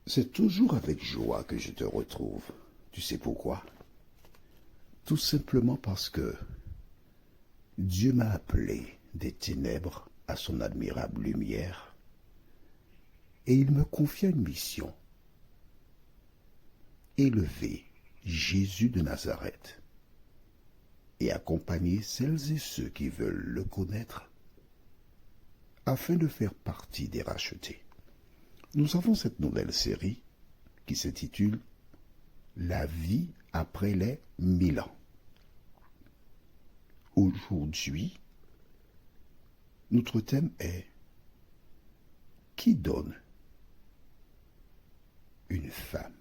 C'est toujours avec joie que je te retrouve. Tu sais pourquoi? Tout simplement parce que Dieu m'a appelé des ténèbres à son admirable lumière et il me confia une mission. Élever Jésus de Nazareth et accompagner celles et ceux qui veulent le connaître afin de faire partie des rachetés. Nous avons cette nouvelle série qui s'intitule La vie après les 1000 ans. Aujourd'hui, notre thème est Qui donne une femme?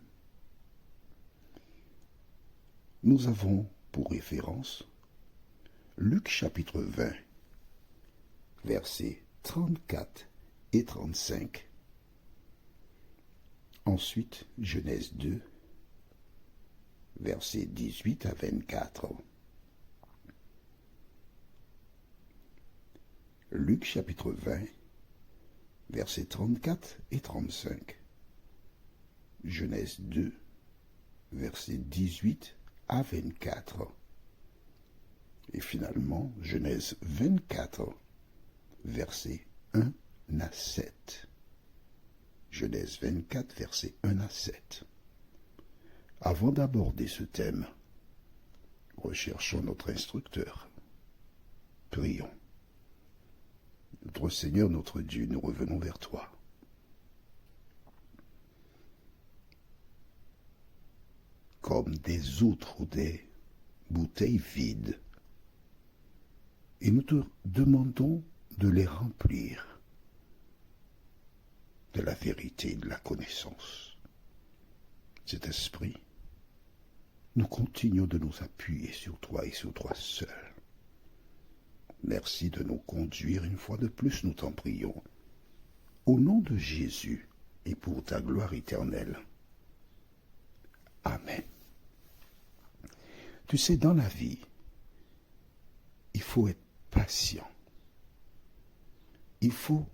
Nous avons pour référence Luc chapitre 20, versets 34 et 35. Ensuite, Genèse 2, versets 18 à 24. Luc chapitre 20, versets 34 et 35. Genèse 2, versets 18 à 24. Et finalement, Genèse 24, versets 1 à 7. Genèse 24, versets 1 à 7. Avant d'aborder ce thème, recherchons notre instructeur. Prions. Notre Seigneur, notre Dieu, nous revenons vers toi. Comme des outres ou des bouteilles vides. Et nous te demandons de les remplir de la vérité et de la connaissance. Cet esprit, nous continuons de nous appuyer sur toi et sur toi seul. Merci de nous conduire une fois de plus, nous t'en prions. Au nom de Jésus et pour ta gloire éternelle. Amen. Tu sais, dans la vie, il faut être patient. Il faut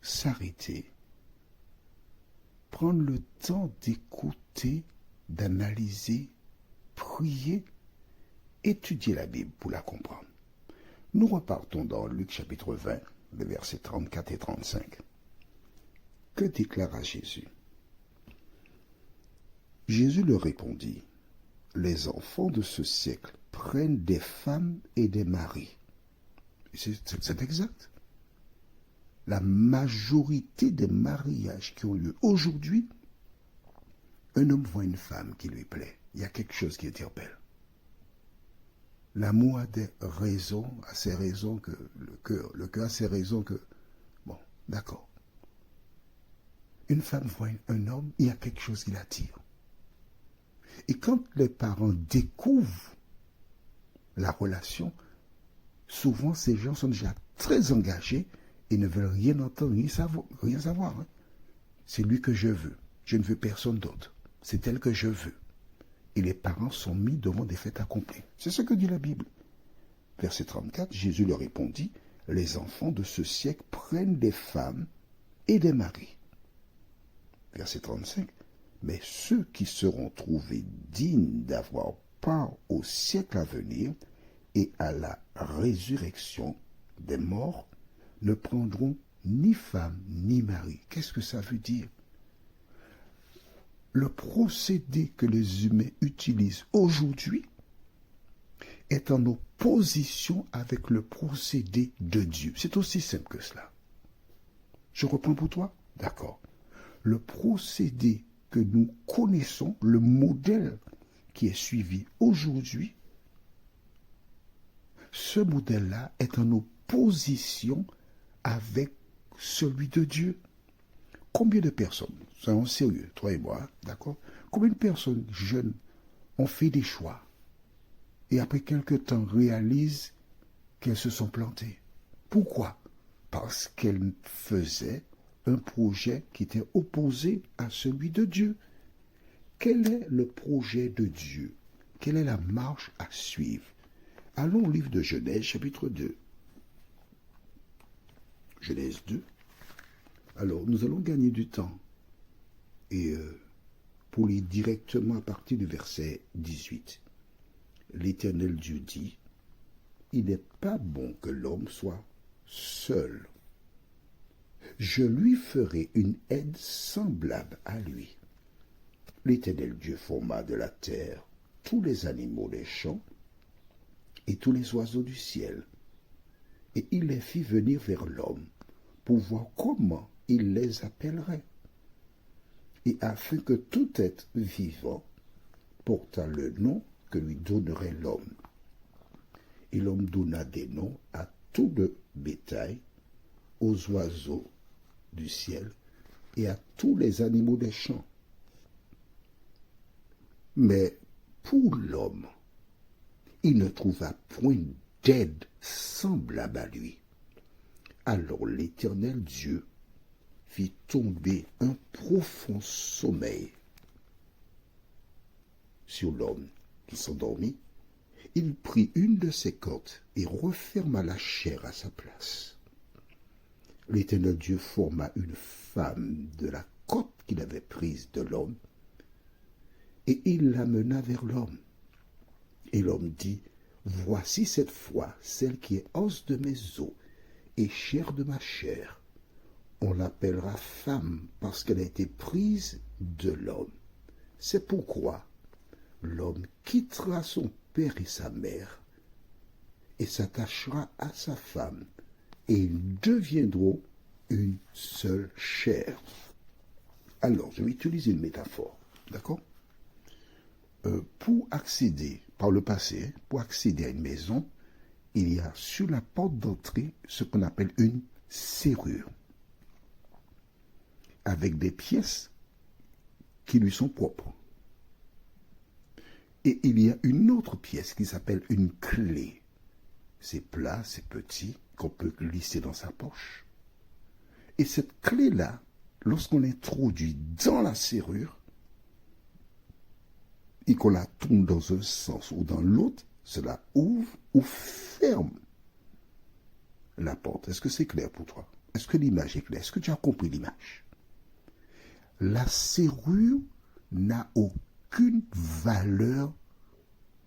s'arrêter, prendre le temps d'écouter, d'analyser, prier, étudier la Bible pour la comprendre. Nous repartons dans Luc chapitre 20, les versets 34 et 35. Que déclara Jésus? Jésus leur répondit, « Les enfants de ce siècle prennent des femmes et des maris. » C'est exact. La majorité des mariages qui ont lieu aujourd'hui, un homme voit une femme qui lui plaît. Il y a quelque chose qui interpelle. L'amour a des raisons, a ses raisons que le cœur a ses raisons que... Bon, d'accord. Une femme voit un homme, il y a quelque chose qui l'attire. Et quand les parents découvrent la relation, souvent ces gens sont déjà très engagés et ne veulent rien entendre, rien savoir. Hein. C'est lui que je veux. Je ne veux personne d'autre. C'est elle que je veux. Et les parents sont mis devant des faits accomplis. C'est ce que dit la Bible. Verset 34, Jésus leur répondit, « Les enfants de ce siècle prennent des femmes et des maris. » Verset 35, « Mais ceux qui seront trouvés dignes d'avoir part au siècle à venir et à la résurrection des morts ne prendront ni femme ni mari. » Qu'est-ce que ça veut dire? Le procédé que les humains utilisent aujourd'hui est en opposition avec le procédé de Dieu. C'est aussi simple que cela. Je reprends pour toi? D'accord. Le procédé que nous connaissons, le modèle qui est suivi aujourd'hui, ce modèle-là est en opposition avec celui de Dieu. Combien de personnes, soyons sérieux, toi et moi, d'accord? Combien de personnes jeunes ont fait des choix et après quelque temps réalisent qu'elles se sont plantées? Pourquoi? Parce qu'elles faisaient un projet qui était opposé à celui de Dieu. Quel est le projet de Dieu? Quelle est la marche à suivre? Allons au livre de Genèse, chapitre 2. Genèse 2. Alors, nous allons gagner du temps. Et pour lire directement à partir du verset 18, l'Éternel Dieu dit, « Il n'est pas bon que l'homme soit seul. Je lui ferai une aide semblable à lui. » L'Éternel Dieu forma de la terre tous les animaux des champs et tous les oiseaux du ciel, et il les fit venir vers l'homme pour voir comment il les appellerait, et afin que tout être vivant portât le nom que lui donnerait l'homme. Et l'homme donna des noms à tout le bétail, aux oiseaux du ciel et à tous les animaux des champs. Mais pour l'homme, il ne trouva point d'aide semblable à lui. Alors l'Éternel Dieu fit tomber un profond sommeil sur l'homme qui s'endormit. Il prit une de ses côtes et referma la chair à sa place. L'Éternel Dieu forma une femme de la côte qu'il avait prise de l'homme, et il l'amena vers l'homme. Et l'homme dit, « Voici cette fois celle qui est os de mes os et chair de ma chair. On l'appellera femme parce qu'elle a été prise de l'homme. C'est pourquoi l'homme quittera son père et sa mère et s'attachera à sa femme, et ils deviendront une seule chair. » Alors, je vais utiliser une métaphore, d'accord? Pour accéder, par le passé, pour accéder à une maison, il y a sur la porte d'entrée ce qu'on appelle une serrure, avec des pièces qui lui sont propres. Et il y a une autre pièce qui s'appelle une clé. C'est plat, c'est petit, qu'on peut glisser dans sa poche. Et cette clé-là, lorsqu'on l'introduit dans la serrure, et qu'on la tourne dans un sens ou dans l'autre, cela ouvre ou ferme la porte. Est-ce que c'est clair pour toi? Est-ce que l'image est claire? Est-ce que tu as compris l'image? La serrure n'a aucune valeur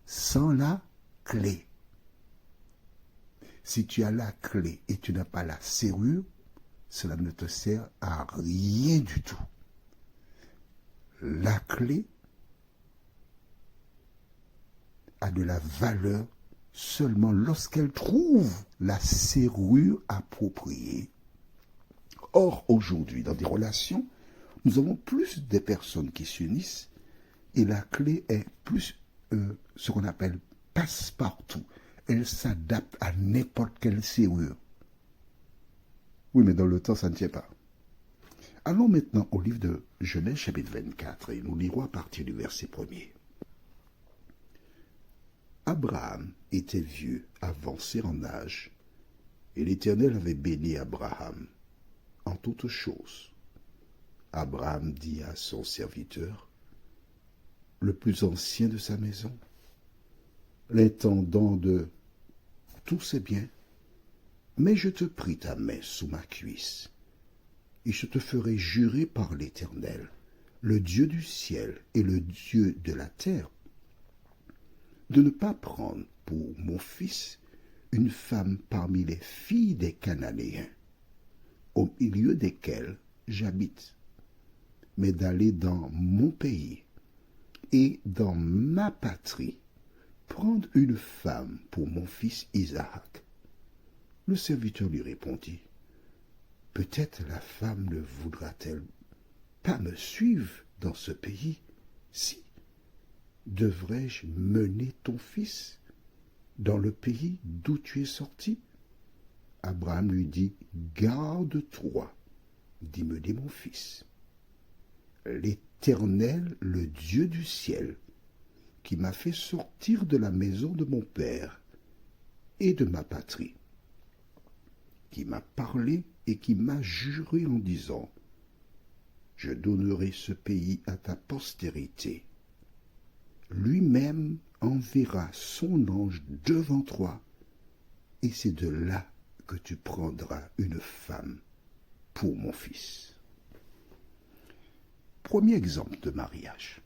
sans la clé. Si tu as la clé et tu n'as pas la serrure, cela ne te sert à rien du tout. La clé a de la valeur seulement lorsqu'elle trouve la serrure appropriée. Or, aujourd'hui, dans des relations, nous avons plus de personnes qui s'unissent et la clé est plus ce qu'on appelle passe-partout. Elle s'adapte à n'importe quelle serrure. Oui, mais dans le temps, ça ne tient pas. Allons maintenant au livre de Genèse, chapitre 24, et nous lirons à partir du verset 1er. Abraham était vieux, avancé en âge, et l'Éternel avait béni Abraham en toutes choses. Abraham dit à son serviteur, le plus ancien de sa maison, l'intendant de tous ses biens, mais je te prie ta main sous ma cuisse, et je te ferai jurer par l'Éternel, le Dieu du ciel et le Dieu de la terre, de ne pas prendre pour mon fils une femme parmi les filles des Cananéens, au milieu desquelles j'habite, mais d'aller dans mon pays et dans ma patrie, prendre une femme pour mon fils Isaac. Le serviteur lui répondit, peut-être la femme ne voudra-t-elle pas me suivre dans ce pays, si devrais-je mener ton fils dans le pays d'où tu es sorti? Abraham lui dit, garde-toi d'y mener mon fils. L'Éternel, le Dieu du ciel, qui m'a fait sortir de la maison de mon père et de ma patrie, qui m'a parlé et qui m'a juré en disant, je donnerai ce pays à ta postérité. Lui-même enverra son ange devant toi, et c'est de là que tu prendras une femme pour mon fils. premier exemple de mariage.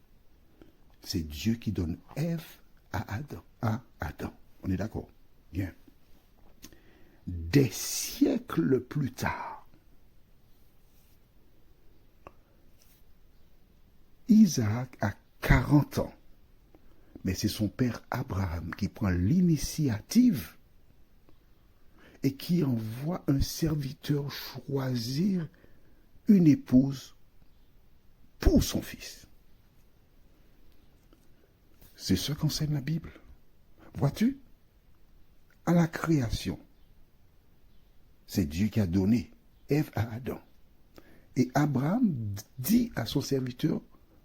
C'est Dieu qui donne Ève à Adam. On est d'accord? Bien. Des siècles plus tard, Isaac a 40 ans. Mais c'est son père Abraham qui prend l'initiative et qui envoie un serviteur choisir une épouse pour son fils. C'est ce qu'enseigne la Bible. Vois-tu? À la création, c'est Dieu qui a donné Ève à Adam. Et Abraham dit à son serviteur,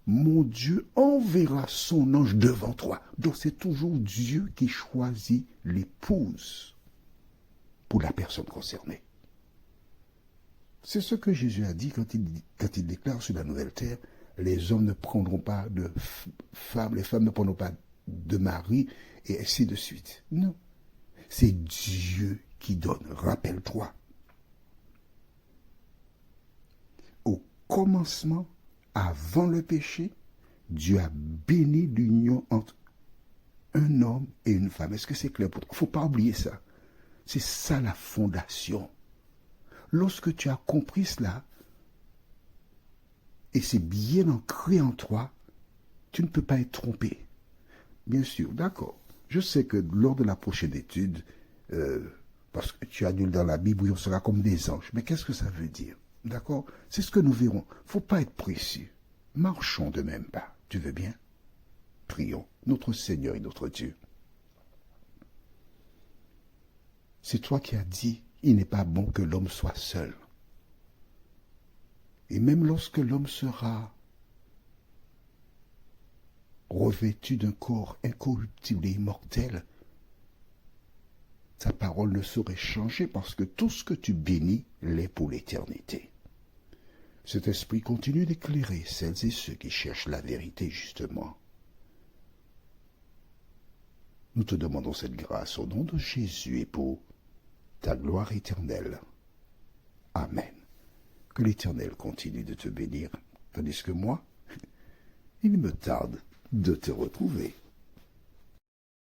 mon Dieu enverra son ange devant toi. Donc c'est toujours Dieu qui choisit l'épouse pour la personne concernée. C'est ce que Jésus a dit quand il déclare sur la nouvelle terre, les hommes ne prendront pas de femmes, les femmes ne prendront pas de mari, et ainsi de suite. Non, c'est Dieu qui donne. Rappelle-toi. Au commencement, avant le péché, Dieu a béni l'union entre un homme et une femme. Est-ce que c'est clair pour toi? Il ne faut pas oublier ça. C'est ça la fondation. Lorsque tu as compris cela, et c'est bien ancré en toi, tu ne peux pas être trompé. Bien sûr, d'accord. Je sais que lors de la prochaine étude, parce que tu as lu dans la Bible, oui, on sera comme des anges. Mais qu'est-ce que ça veut dire? D'accord? C'est ce que nous verrons. Il ne faut pas être précis. Marchons de même pas. Tu veux bien? Prions, notre Seigneur et notre Dieu. C'est toi qui as dit, il n'est pas bon que l'homme soit seul. Et même lorsque l'homme sera revêtu d'un corps incorruptible et immortel, ta parole ne saurait changer parce que tout ce que tu bénis l'est pour l'éternité. Cet esprit continue d'éclairer celles et ceux qui cherchent la vérité justement. Nous te demandons cette grâce au nom de Jésus et pour ta gloire éternelle. Amen. Que l'Éternel continue de te bénir, tandis que moi, il me tarde de te retrouver.